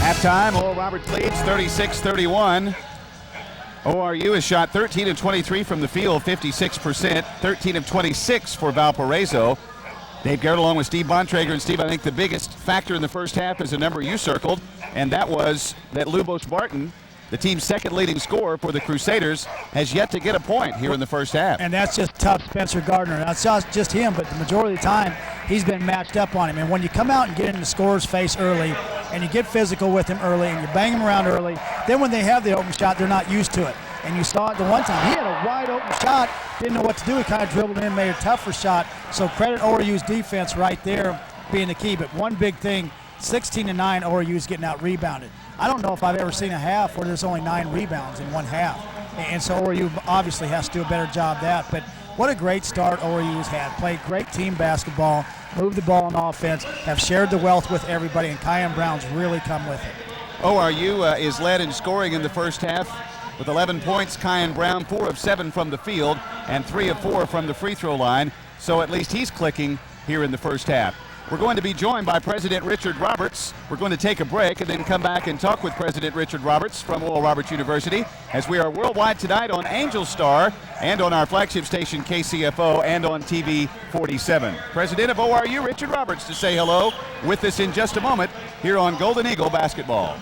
Halftime, Oral Roberts leads 36-31. ORU has shot 13 of 23 from the field, 56%, 13 of 26 for Valporaiso. Dave Garrett along with Steve Bontrager. And Steve, I think the biggest factor in the first half is a number you circled, and that was that Lubos Barton, the team's second leading scorer for the Crusaders, has yet to get a point here in the first half. And that's just tough Spencer Gardner. That's not just him, but the majority of the time he's been matched up on him. And when you come out and get in the scorer's face early and you get physical with him early and you bang him around early, then when they have the open shot, they're not used to it. And you saw it the one time. He had a wide open shot, didn't know what to do. He kind of dribbled in, made a tougher shot. So credit ORU's defense right there being the key. But one big thing, 16-9, ORU's getting out rebounded. I don't know if I've ever seen a half where there's only 9 rebounds in one half. And so ORU obviously has to do a better job of that. But what a great start ORU's had. Played great team basketball, moved the ball on offense, have shared the wealth with everybody, and Kyan Brown's really come with it. ORU is led in scoring in the first half with 11 points. Kyan Brown, 4 of 7 from the field and 3 of 4 from the free throw line. So at least he's clicking here in the first half. We're going to be joined by President Richard Roberts. We're going to take a break and then come back and talk with President Richard Roberts from Oral Roberts University, as we are worldwide tonight on Angel Star and on our flagship station KCFO and on TV 47. President of ORU, Richard Roberts, to say hello with us in just a moment here on Golden Eagle Basketball.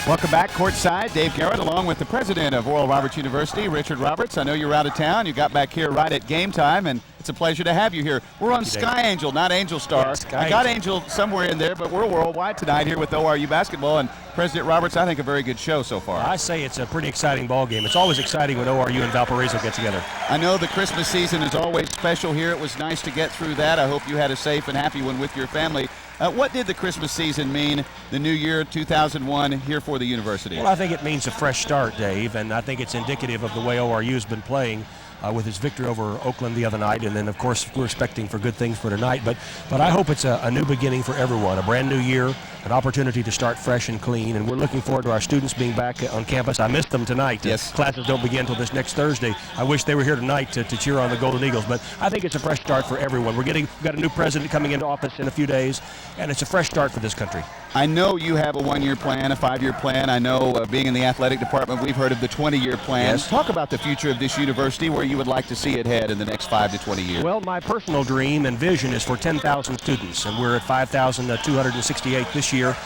Welcome back courtside. Dave Garrett along with the president of Oral Roberts University, Richard Roberts. I know you're out of town. You got back here right at game time, and it's a pleasure to have you here. We're on Sky Angel, not Angel Star. Yeah, I got Angel somewhere in there, but we're worldwide tonight here with ORU basketball. And President Roberts, I think a very good show so far. I say it's a pretty exciting ball game. It's always exciting when ORU and Valparaiso get together. I know the Christmas season is always special here. It was nice to get through that. I hope you had a safe and happy one with your family. What did the Christmas season mean, the new year, 2001, here for the university? Well, I think it means a fresh start, Dave, and I think it's indicative of the way ORU has been playing with his victory over Oakland the other night, and then, of course, we're expecting for good things for tonight. But I hope it's a new beginning for everyone, a brand new year, an opportunity to start fresh and clean, and we're looking forward to our students being back on campus. I missed them tonight. Yes. Classes don't begin until this next Thursday. I wish they were here tonight to cheer on the Golden Eagles, but I think it's a fresh start for everyone. We've got a new president coming into office in a few days, and it's a fresh start for this country. I know you have a 1-year plan, a 5-year plan. I know being in the athletic department, we've heard of the 20-year plan. Yes. Talk about the future of this university, where you would like to see it head in the next 5 to 20 years. Well, my personal dream and vision is for 10,000 students, and we're at 5,268 this year.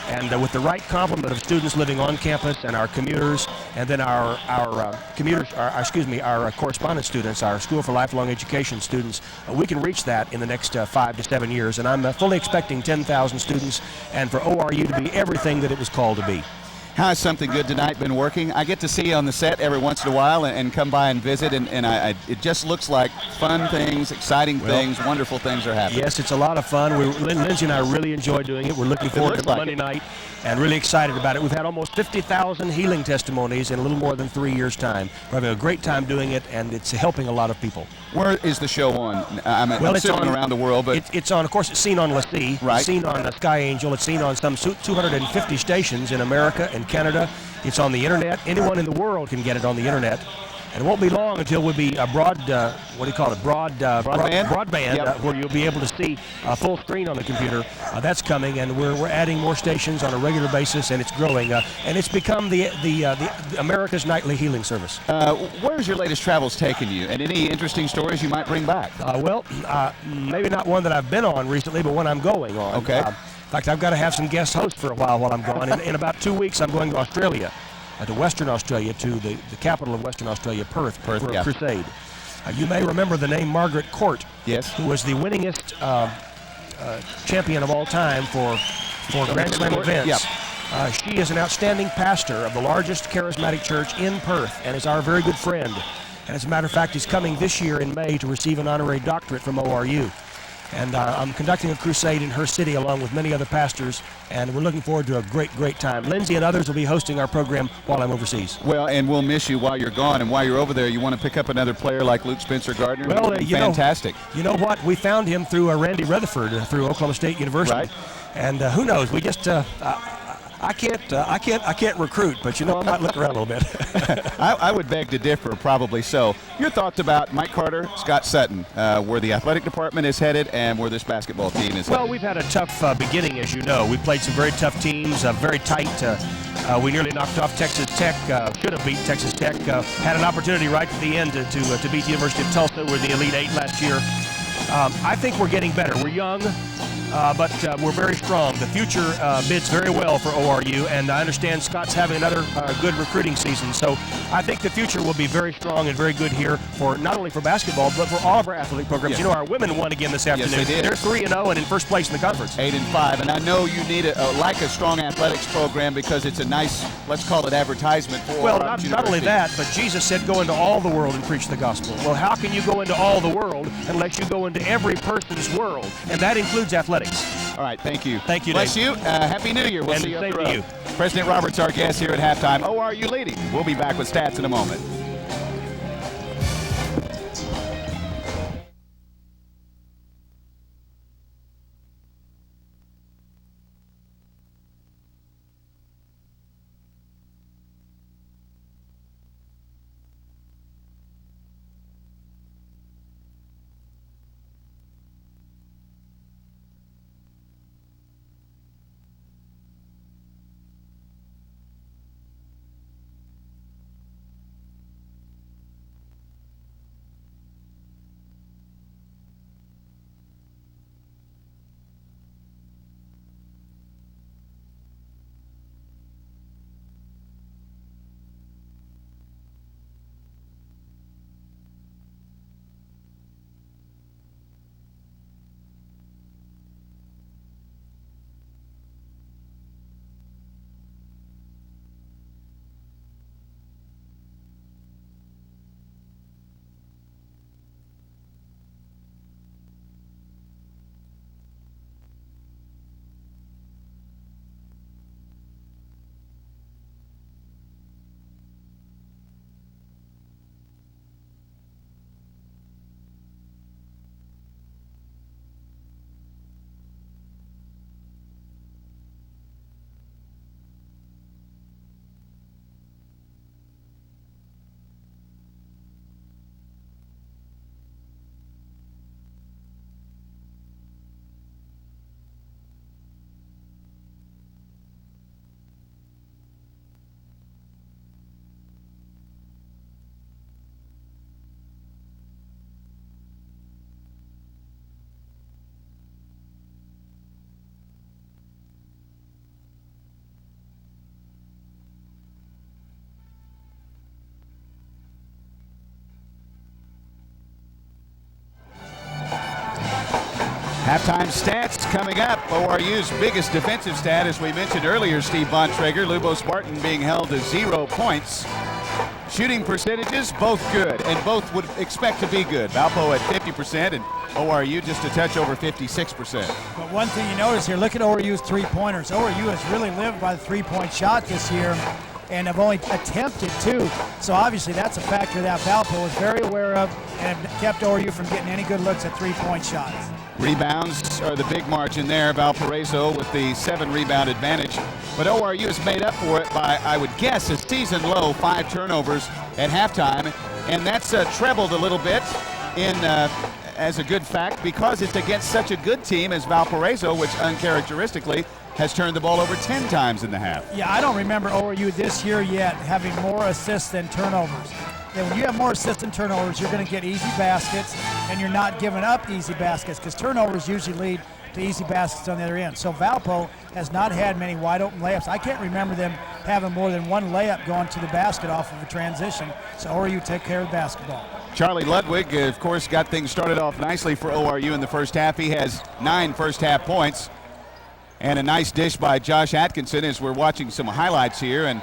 And with the right complement of students living on campus and our commuters, and then our correspondence students, our School for Lifelong Education students, we can reach that in the next 5 to 7 years. And I'm fully expecting 10,000 students, and for ORU to be everything that it was called to be. How has Something Good Tonight been working? I get to see you on the set every once in a while and come by and visit, and it just looks like fun things, exciting things, wonderful things are happening. Yes, it's a lot of fun. Lindsay and I really enjoy doing it. We're looking forward to Monday night and really excited about it. We've had almost 50,000 healing testimonies in a little more than 3 years' time. We're having a great time doing it, and it's helping a lot of people. Where is the show on? I'm assuming around the world, but it's on, of course, it's seen on LaCie, right. It's seen on Sky Angel, it's seen on some 250 stations in America and Canada. It's on the internet. Anyone in the world can get it on the internet. And it won't be long until we'll be broadband, yep. Where you'll be able to see full screen on the computer. That's coming, and we're adding more stations on a regular basis, and it's growing. And it's become the America's nightly healing service. Where's your latest travels taken you, and any interesting stories you might bring back? Maybe not one that I've been on recently, but one I'm going on. Okay. In fact, I've got to have some guest hosts for a while I'm gone. In about 2 weeks, I'm going to Australia. To Western Australia, to the capital of Western Australia, Perth, for a crusade. You may remember the name Margaret Court, yes, who was the winningest champion of all time for Grand Slam events. Yep. She is an outstanding pastor of the largest charismatic church in Perth and is our very good friend. And as a matter of fact, is coming this year in May to receive an honorary doctorate from ORU. And I'm conducting a crusade in her city along with many other pastors, and we're looking forward to a great, great time. Lindsay and others will be hosting our program while I'm overseas. Well, and we'll miss you while you're gone, and while you're over there, you want to pick up another player like Luke Spencer Gardner? Well, fantastic. You know what? We found him through Randy Rutherford through Oklahoma State University. Right. And who knows? We just I can't recruit, but I might look around a little bit. I would beg to differ, probably so. Your thoughts about Mike Carter, Scott Sutton, where the athletic department is headed and where this basketball team is headed? Well, we've had a tough beginning, as you know. We played some very tough teams, very tight. We nearly knocked off Texas Tech, should have beat Texas Tech. Had an opportunity right at the end to beat the University of Tulsa. We're the Elite Eight last year. I think we're getting better. We're young. But we're very strong. The future bids very well for ORU, and I understand Scott's having another good recruiting season. So I think the future will be very strong and very good here for not only for basketball, but for all of our athletic programs. Yes. Our women won again this afternoon. Yes, they did. They're 3-0 and in first place in the conference. 8-5, and I know you need a strong athletics program because it's a nice, let's call it, advertisement for Well, not only that, but Jesus said go into all the world and preach the gospel. Well, how can you go into all the world unless you go into every person's world? And that includes athletics. All right, thank you. Thank you, Bless Dave. you. Happy New Year. We'll And see you up same the to road. you. President Roberts, our guest here at halftime. ORU leading. We'll be back with stats in a moment. Halftime stats coming up. ORU's biggest defensive stat, as we mentioned earlier, Steve Bontrager, Lubo Spartan being held to 0 points. Shooting percentages, both good, and both would expect to be good. Valpo at 50% and ORU just a touch over 56%. But one thing you notice here, look at ORU's three-pointers. ORU has really lived by the three-point shot this year and have only attempted 2. So obviously that's a factor that Valpo was very aware of and kept ORU from getting any good looks at three-point shots. Rebounds are the big margin there. Valparaiso with the 7 rebound advantage. But ORU has made up for it by, I would guess, a season low 5 turnovers at halftime. And that's trebled a little bit in as a good fact because it's against such a good team as Valparaiso, which uncharacteristically has turned the ball over 10 times in the half. Yeah, I don't remember ORU this year yet having more assists than turnovers. And when you have more assists than turnovers, you're going to get easy baskets, and you're not giving up easy baskets because turnovers usually lead to easy baskets on the other end. So Valpo has not had many wide open layups. I can't remember them having more than 1 layup going to the basket off of a transition. So ORU take care of the basketball. Charlie Ludwig, of course, got things started off nicely for ORU in the first half. He has 9 first half points. And a nice dish by Josh Atkinson as we're watching some highlights here. And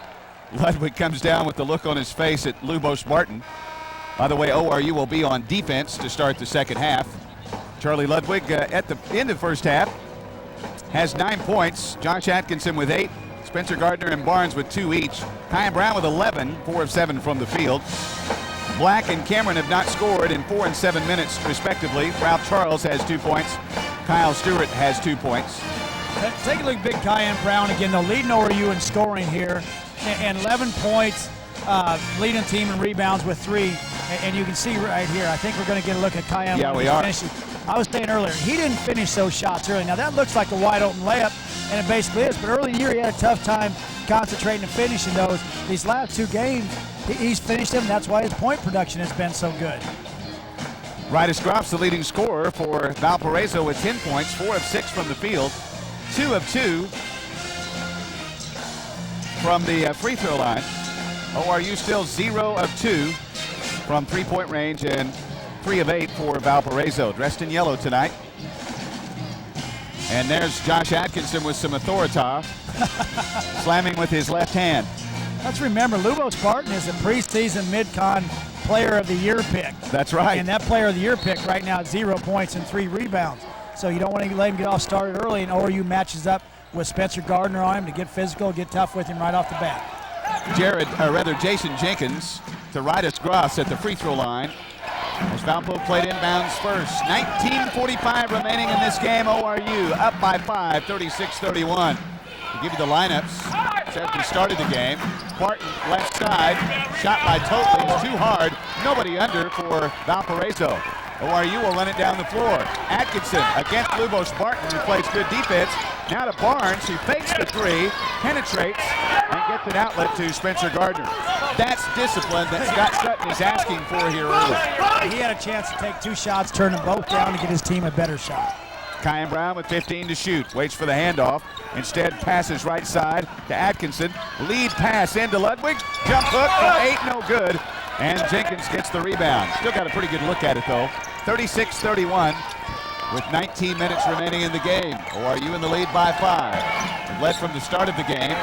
Ludwig comes down with the look on his face at Lubo Spartan. By the way, ORU will be on defense to start the second half. Charlie Ludwig at the end of the first half has 9 points. Josh Atkinson with 8. Spencer Gardner and Barnes with 2 each. Kyan Brown with 11, 4 of 7 from the field. Black and Cameron have not scored in 4 and 7 minutes respectively. Ralph Charles has 2 points. Kyle Stewart has 2 points. Take a look at big Kyan Brown again, though, leading ORU in scoring here. And 11 points, leading team in rebounds with 3. And you can see right here, I think we're going to get a look at Kyan. Yeah, we are. Finishing. I was saying earlier, he didn't finish those shots early. Now, that looks like a wide open layup, and it basically is. But early in the year, he had a tough time concentrating and finishing those. These last 2 games, he's finished them. That's why his point production has been so good. Rydas Groff's the leading scorer for Valparaiso with 10 points, 4 of 6 from the field, 2 of 2 from the free throw line. ORU still 0 of 2 from three-point range and 3 of 8 for Valparaiso. Dressed in yellow tonight. And there's Josh Atkinson with some authority, slamming with his left hand. Let's remember, Lubo Spartan is a preseason mid-con player of the year pick. That's right. And that player of the year pick right now at 0 points and 3 rebounds. So you don't want to let him get off started early, and ORU matches up with Spencer Gardner on him to get physical, get tough with him right off the bat. Jason Jenkins to Rydas Gross at the free throw line. As Valpo played inbounds first. 19:45 remaining in this game. ORU up by 5, 36-31. To give you the lineups since we started the game. Spartan left side, shot by Totley, it's too hard. Nobody under for Valparaiso. ORU will run it down the floor. Atkinson against Lubo Spartan, who plays good defense. Now to Barnes, who fakes the 3, penetrates, and gets an outlet to Spencer Gardner. That's discipline that Scott Sutton is asking for here early. He had a chance to take 2 shots, turn them both down to get his team a better shot. Kyan Brown with 15 to shoot. Waits for the handoff. Instead passes right side to Atkinson. Lead pass into Ludwig. Jump hook from 8, no good. And Jenkins gets the rebound. Still got a pretty good look at it though. 36-31 with 19 minutes remaining in the game. ORU in the lead by 5. Led from the start of the game.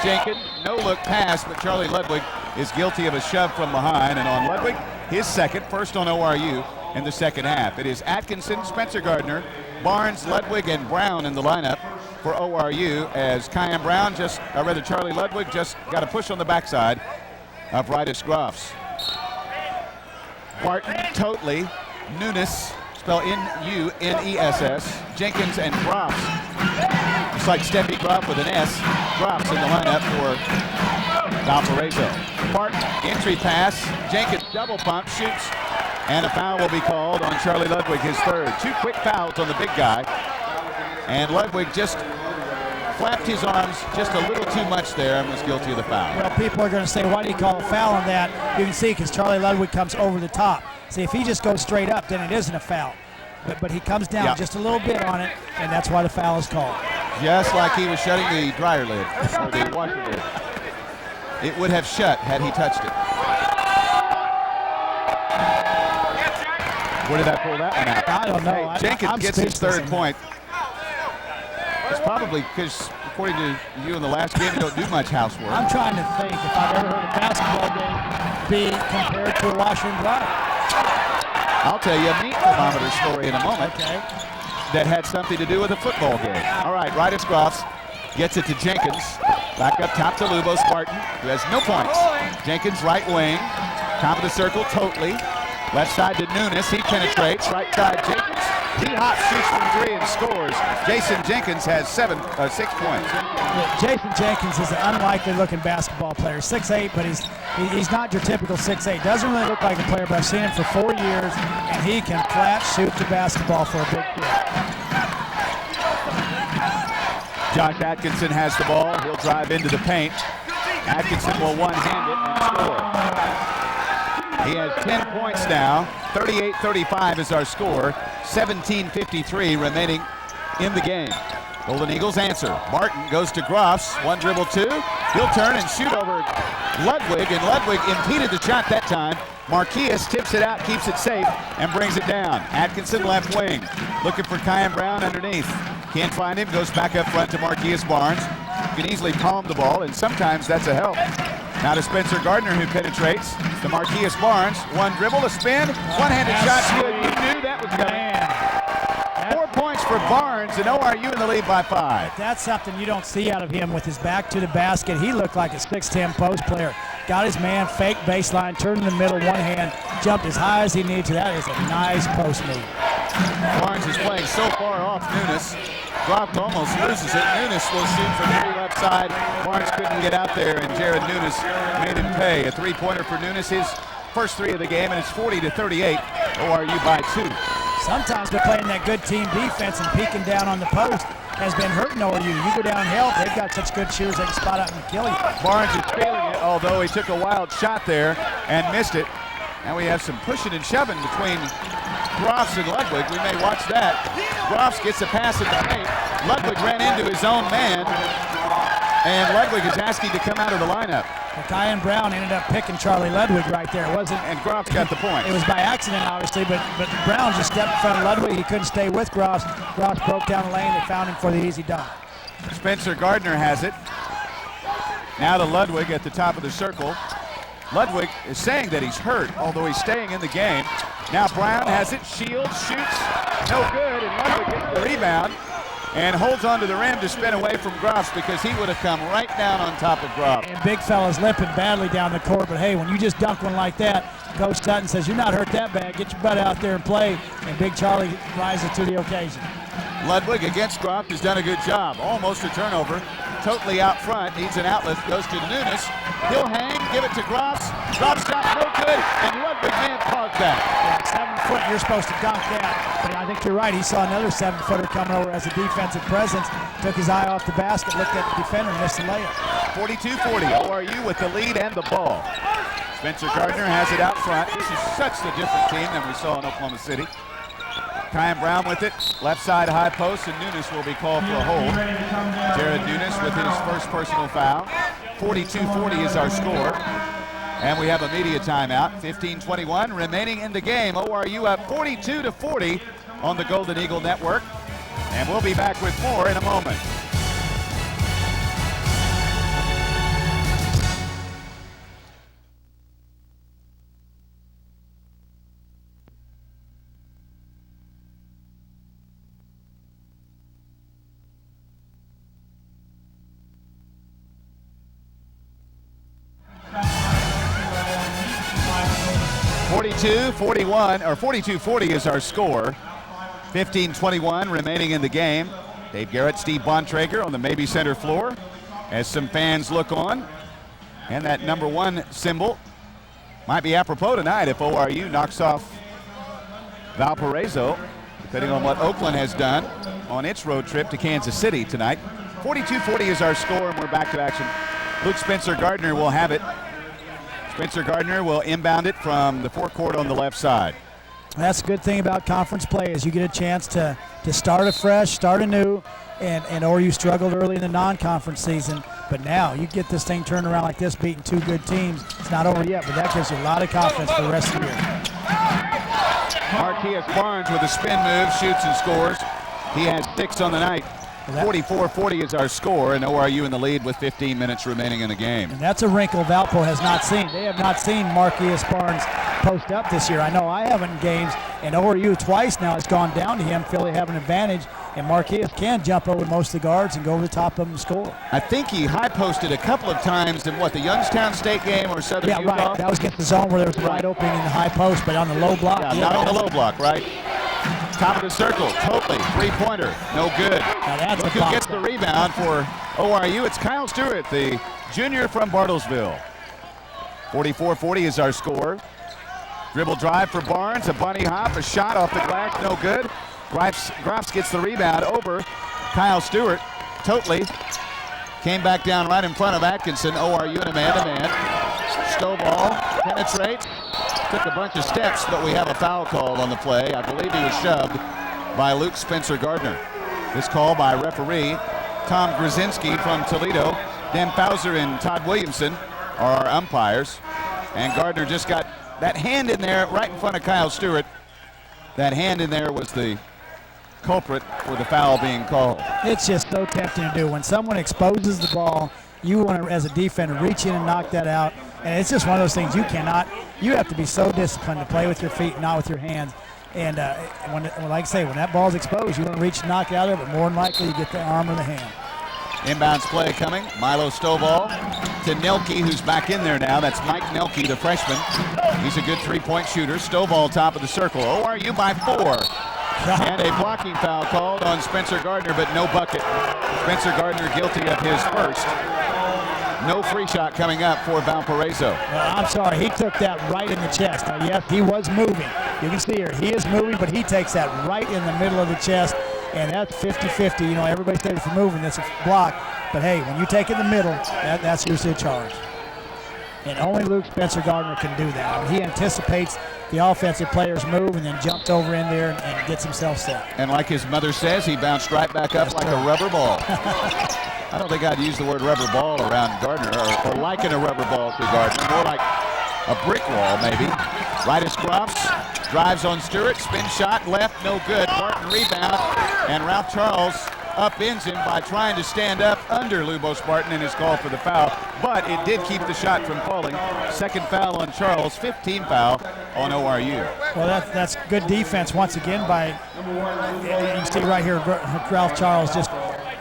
Jenkins, no look pass, but Charlie Ludwig is guilty of a shove from behind. And on Ludwig, his second, first on ORU in the second half. It is Atkinson, Spencer Gardner, Barnes, Ludwig, and Brown in the lineup for ORU as Kyan Brown Charlie Ludwig just got a push on the backside of Rydas Groffs. Barton, Totley, Nunes, spelled N-U-N-E-S-S, Jenkins, and Groffs. It's like Steffi Groff with an S. Groffs in the lineup for Valparaiso. Barton, entry pass, Jenkins double pump, shoots, and a foul will be called on Charlie Ludwig, his 3rd. 2 quick fouls on the big guy. And Ludwig just flapped his arms just a little too much there and was guilty of the foul. Well, people are going to say, why do you call a foul on that? You can see because Charlie Ludwig comes over the top. See, if he just goes straight up, then it isn't a foul. But he comes down just a little bit on it, and that's why the foul is called. Just like he was shutting the dryer lid, or the washer lid. It would have shut had he touched it. Where did I pull that one out? I don't know. Hey, Jenkins I'm gets his third speechless. point. It's probably because, according to you in the last game, you don't do much housework. I'm trying to think if I've ever heard a basketball game be compared to a washer and dryer. I'll tell you a meat thermometer story in a moment Okay. that had something to do with a football game. All right, right as Groffs gets it to Jenkins. Back up top to Lubo Spartan, who has no points. Jenkins, right wing. Top of the circle, totally. Left side to Nunes. He penetrates. Right side, Jenkins. He hot shoots from three and scores. Jason Jenkins has 6 points. Yeah, Jason Jenkins is an unlikely looking basketball player. 6'8", but he's not your typical 6'8". Doesn't really look like a player, but I've seen him for 4 years, and he can flat shoot the basketball for a big kid. Josh Atkinson has the ball. He'll drive into the paint. Atkinson will one-hand it and score. He has 10 points now. 38-35 is our score. 17:53 remaining in the game. Golden Eagles answer. Martin goes to Groffs. 1 dribble, 2. He'll turn and shoot over Ludwig, and Ludwig impeded the shot that time. Marquez tips it out, keeps it safe, and brings it down. Atkinson left wing. Looking for Kyan Brown underneath. Can't find him, goes back up front to Marquez Barnes. You can easily palm the ball, and sometimes that's a help. Now to Spencer Gardner, who penetrates. To Marquez Barnes. 1 dribble, a spin, one-handed shot. Good. You knew that was coming. 4 points for Barnes, and ORU in the lead by 5. That's something you don't see out of him with his back to the basket. He looked like a 6'10" post player. Got his man, fake baseline, turned in the middle, one hand, jumped as high as he needed to. That is a nice post move. Barnes is playing so far off Nunes. Groff almost loses it. Nunes will shoot from 3 left side. Barnes couldn't get out there, and Jared Nunes made him pay. A 3-pointer for Nunes, his first 3 of the game, and it's 40-38. ORU by 2. Sometimes they're playing that good team defense and peeking down on the post has been hurting ORU. You go downhill, they've got such good shooters they can spot out and kill you. Barnes is feeling it, although he took a wild shot there and missed it. Now we have some pushing and shoving between Groffs and Ludwig. We may watch that. Groffs gets a pass in the paint. Ludwig ran into his own man, and Ludwig is asking to come out of the lineup. Well, Kyan Brown ended up picking Charlie Ludwig right there. It wasn't, and Groffs got the point. It was by accident, obviously, but Brown just stepped in front of Ludwig. He couldn't stay with Groffs. Groffs broke down the lane. They found him for the easy dunk. Spencer Gardner has it. Now to Ludwig at the top of the circle. Ludwig is saying that he's hurt, although he's staying in the game. Now Brown has it, shields, shoots, no good, and Ludwig gets the rebound and holds onto the rim to spin away from Groffs because he would have come right down on top of Groffs. And big fella's limping badly down the court, but hey, when you just dunk one like that, Coach Sutton says, you're not hurt that bad, get your butt out there and play, and Big Charlie rises to the occasion. Ludwig against Groff has done a good job. Almost a turnover. Totally out front. Needs an outlet. Goes to Nunes. He'll hang. Give it to Groffs. Groffs shot no good. And Ludwig can't pause that. Yeah, 7 foot. You're supposed to dunk that. But I think you're right. He saw another 7-footer coming over as a defensive presence. Took his eye off the basket. Looked at the defender and missed the layup. 42-40. ORU with the lead and the ball. Spencer Gardner has it out front. This is such a different team than we saw in Oklahoma City. Kyan Brown with it, left side high post, and Nunes will be called for a hold. Jared Nunes with his first personal foul. 42-40 is our score. And we have a media timeout. 15:21 remaining in the game. ORU up 42-40 on the Golden Eagle Network. And we'll be back with more in a moment. Or 42-40 is our score. 15:21 remaining in the game. Dave Garrett, Steve Bontrager on the Maybe Center floor as some fans look on. And that number 1 symbol might be apropos tonight if ORU knocks off Valporaiso, depending on what Oakland has done on its road trip to Kansas City tonight. 42-40 is our score, and we're back to action. Luke Spencer Gardner will have it. Spencer Gardner will inbound it from the forecourt on the left side. That's a good thing about conference play is you get a chance to start afresh, start anew, and ORU struggled early in the non-conference season. But now you get this thing turned around like this, beating 2 good teams. It's not over yet, but that gives you a lot of confidence for the rest of the year. Marquise Barnes with a spin move, shoots and scores. He has 6 on the night. 44-40 is our score, and ORU in the lead with 15 minutes remaining in the game. And that's a wrinkle Valpo has not seen. They have not seen Marquise Barnes post up this year. I know I haven't in games, and ORU twice now has gone down to him, feel they have an advantage, and Marquise can jump over most of the guards and go over the top of them and score. I think he high posted a couple of times in the Youngstown State game or Southern Utah? Yeah, right. That was against the zone where there was a wide opening in the high post, but on the low block. Yeah, not on the low block, right? Top of the circle, totally, three-pointer, no good. Now that's Look who gets the rebound for ORU. It's Kyle Stewart, the junior from Bartlesville. 44-40 is our score. Dribble drive for Barnes, a bunny hop, a shot off the glass, no good. Grafs gets the rebound over Kyle Stewart. Totally came back down right in front of Atkinson. ORU in a man-to-man. Stovall penetrates. Took a bunch of steps, but we have a foul call on the play. I believe he was shoved by Luke Spencer Gardner. This call by referee Tom Grzinski from Toledo. Dan Fauser and Todd Williamson are our umpires. And Gardner just got that hand in there right in front of Kyle Stewart. That hand in there was the culprit for the foul being called. It's just so tempting to do. When someone exposes the ball, you want to, as a defender, reach in and knock that out. And it's just one of those things you have to be so disciplined to play with your feet, not with your hands. And like I say, when that ball's exposed, you want to reach and knock it out of it, but more than likely you get the arm or the hand. Inbounds play coming. Milo Stovall to Nelke, who's back in there now. That's Mike Nelke, the freshman. He's a good three-point shooter. Stovall top of the circle. ORU by 4. And a blocking foul called on Spencer Gardner, but no bucket. Spencer Gardner guilty of his first. No free shot coming up for Valporaiso. Well, I'm sorry, he took that right in the chest. Now, yes, he was moving. You can see here, he is moving, but he takes that right in the middle of the chest, and that's 50-50. You know, everybody stays for moving, that's a block. But hey, when you take it in the middle, that's usually a charge. And only Luke Spencer Gardner can do that. He anticipates the offensive players move and then jumps over in there and gets himself set. And like his mother says, he bounced right back up like a rubber ball. I don't think I'd use the word rubber ball around Gardner, or liken a rubber ball to Gardner, more like a brick wall maybe. Right as Grafs drives on Stewart, spin shot, left, no good. Barton rebound, and Ralph Charles upends him by trying to stand up under Lubos Barton in his call for the foul, but it did keep the shot from falling. Second foul on Charles, 15 foul on ORU. Well, that's good defense once again by, you can see right here, Ralph Charles just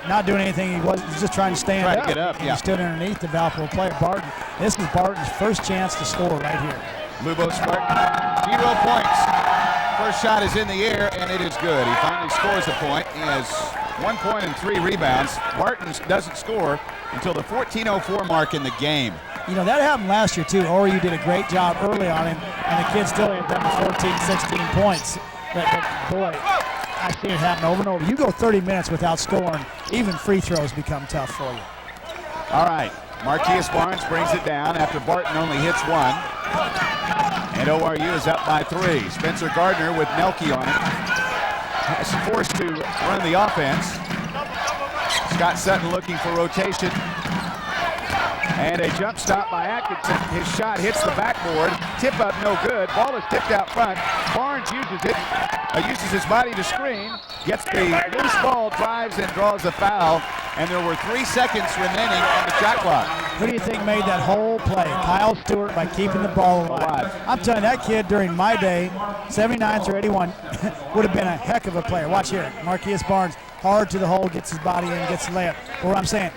not doing anything. He's just trying to stand up. Trying to get up, yeah. He stood underneath the Valpo player, Barton. This is Barton's first chance to score right here. Lubos Barton, 0 points. First shot is in the air, and it is good. He finally scores a point. He has 1 point and 3 rebounds. Barton doesn't score until the 14:04 mark in the game. You know, that happened last year, too. ORU did a great job early on him, and the kid still ended up with 14, 16 points. But boy, I've seen it happen over and over. You go 30 minutes without scoring, even free throws become tough for you. All right, Marquise Barnes brings it down after Barton only hits 1. And ORU is up by 3. Spencer Gardner with Nelke on it. Is forced to run the offense. Scott Sutton looking for rotation. And a jump stop by Atkinson. His shot hits the backboard. Tip up, no good. Ball is tipped out front. Barnes uses it. Uses his body to screen. Gets the loose ball, drives and draws a foul. And there were 3 seconds remaining on the shot clock. Who do you think made that whole play? Kyle Stewart by keeping the ball alive. I'm telling you, that kid during my day, 79 through 81, would have been a heck of a player. Watch here. Marquise Barnes hard to the hole, gets his body in, gets the layup. But what I'm saying,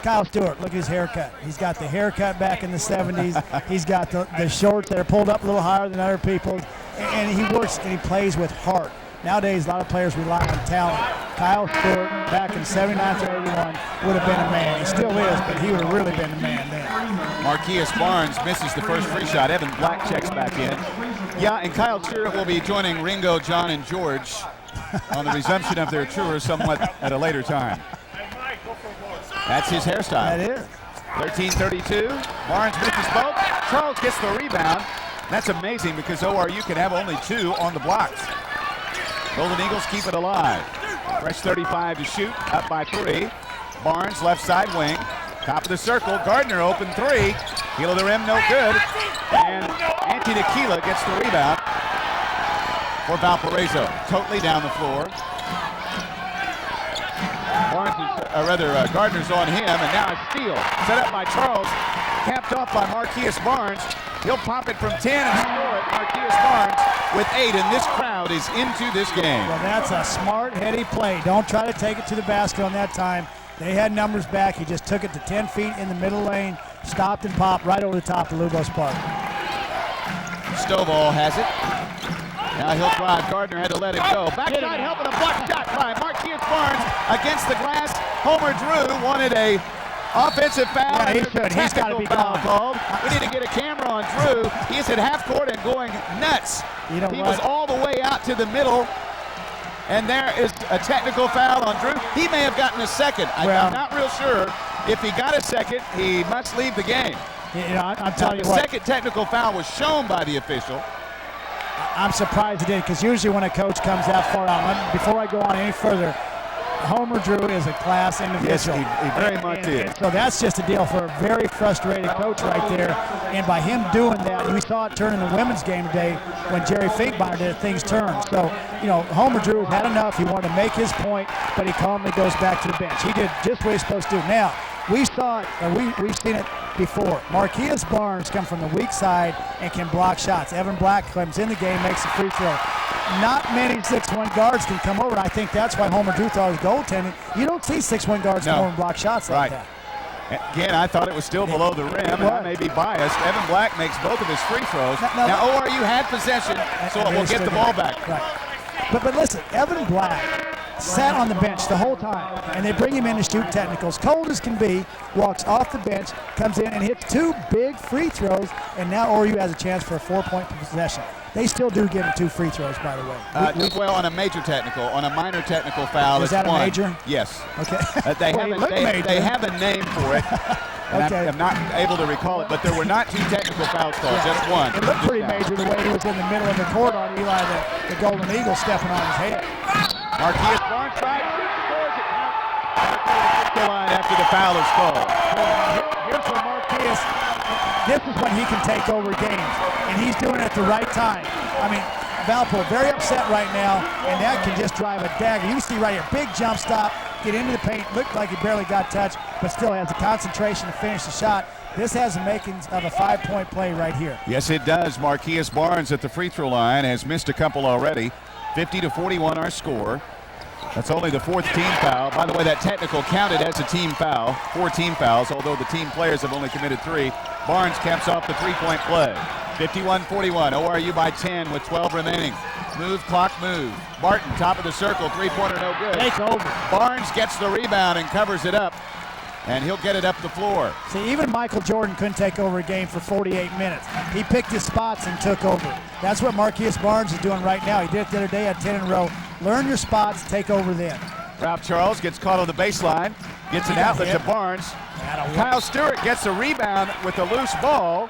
Kyle Stewart, look at his haircut. He's got the haircut back in the 70s. He's got the shorts that are pulled up a little higher than other people's. And he works and he plays with heart. Nowadays, a lot of players rely on talent. Kyle Stewart, back in 79 to 81, would have been a man. He still is, but he would have really been a man then. Marquise Barnes misses the first free shot. Evan Black checks back in. Yeah, and Kyle Stewart will be joining Ringo, John, and George on the resumption of their tour somewhat at a later time. That's his hairstyle. That is. 13:32. Barnes misses both. Charles gets the rebound. That's amazing because ORU can have only 2 on the blocks. Golden Eagles keep it alive. Fresh 35 to shoot, up by 3. Barnes, left side wing. Top of the circle, Gardner open 3. Heel of the rim, no good. And Antti Nikila gets the rebound. for Valporaiso. Totally down the floor. Gardner's on him, and now a steal. Set up by Charles, capped off by Marquise Barnes. He'll pop it from 10 and score it. Marquise Barnes with 8, and this crowd is into this game. Well, that's a smart, heady play. Don't try to take it to the basket on that time. They had numbers back. He just took it to 10 feet in the middle lane, stopped and popped right over the top of Lugos Park. Stovall has it. Now he'll drive. Gardner had to let it go. Backside help with a block shot by Marquise Barnes against the glass. Homer Drew wanted a offensive foul. Yeah, he should. He's got to be called. We need to get a camera on Drew. He's at half court and going nuts. You know he what? was all the way out to the middle. And there is a technical foul on Drew. He may have gotten a second. I'm not real sure. If he got a second, he must leave the game. You know, I'm telling you what. The second technical foul was shown by the official. I'm surprised he did, because usually when a coach comes that far out, before I go on any further, Homer Drew is a class individual. Yes, he very much is. So that's just a deal for a very frustrated coach right there. And by him doing that, we saw it turn in the women's game today when Jerry Finkbeiner did it, things turned. So, you know, Homer Drew had enough. He wanted to make his point, but he calmly goes back to the bench. He did just what he's supposed to do. Now, we saw it, or we've seen it before. Marquise Barnes come from the weak side and can block shots. Evan Black comes in the game, makes a free throw. Not many 6'1 guards can come over, and I think that's why Homer Drew thought it was goaltending. You don't see 6'1 guards come over and block shots like that. Again, I thought it was still below the rim, and I may be biased. Evan Black makes both of his free throws. Now ORU had possession, so it will get the ball back. Right. But listen, Evan Black sat on the bench the whole time, and they bring him in to shoot technicals. Cold as can be, walks off the bench, comes in and hits 2 big free throws, and now ORU has a chance for a 4-point possession. They still do give him 2 free throws, by the way. Well, on a major technical, on a minor technical foul, is that a major? Yes. Okay. They have a name for it. And okay. I'm not able to recall it, but there were not 2 technical fouls called, just one. It looked pretty major the way he was in the middle of the court on Eli, the Golden Eagle, stepping on his head. Marquise Barnes tries to scores it out. The line after the foul is called. Here's where Marquise, this is when he can take over games, and he's doing it at the right time. I mean, Valpo very upset right now, and that can just drive a dagger. You see right here, big jump stop, get into the paint, looked like he barely got touched, but still has the concentration to finish the shot. This has the makings of a 5-point play right here. Yes, it does. Marquise Barnes at the free throw line has missed a couple already. 50-41 our score. That's only the 4th team foul. By the way, that technical counted as a team foul. 4 team fouls, although the team players have only committed 3. Barnes caps off the 3-point play. 51-41, ORU by 10 with 12 remaining. Move, clock, move. Barton, top of the circle, 3-pointer, no good. Take over. Barnes gets the rebound and covers it up, and he'll get it up the floor. See, even Michael Jordan couldn't take over a game for 48 minutes. He picked his spots and took over. That's what Marquise Barnes is doing right now. He did it the other day at 10 in a row. Learn your spots, take over then. Ralph Charles gets caught on the baseline, gets an outlet to Barnes. Kyle Stewart gets a rebound with a loose ball.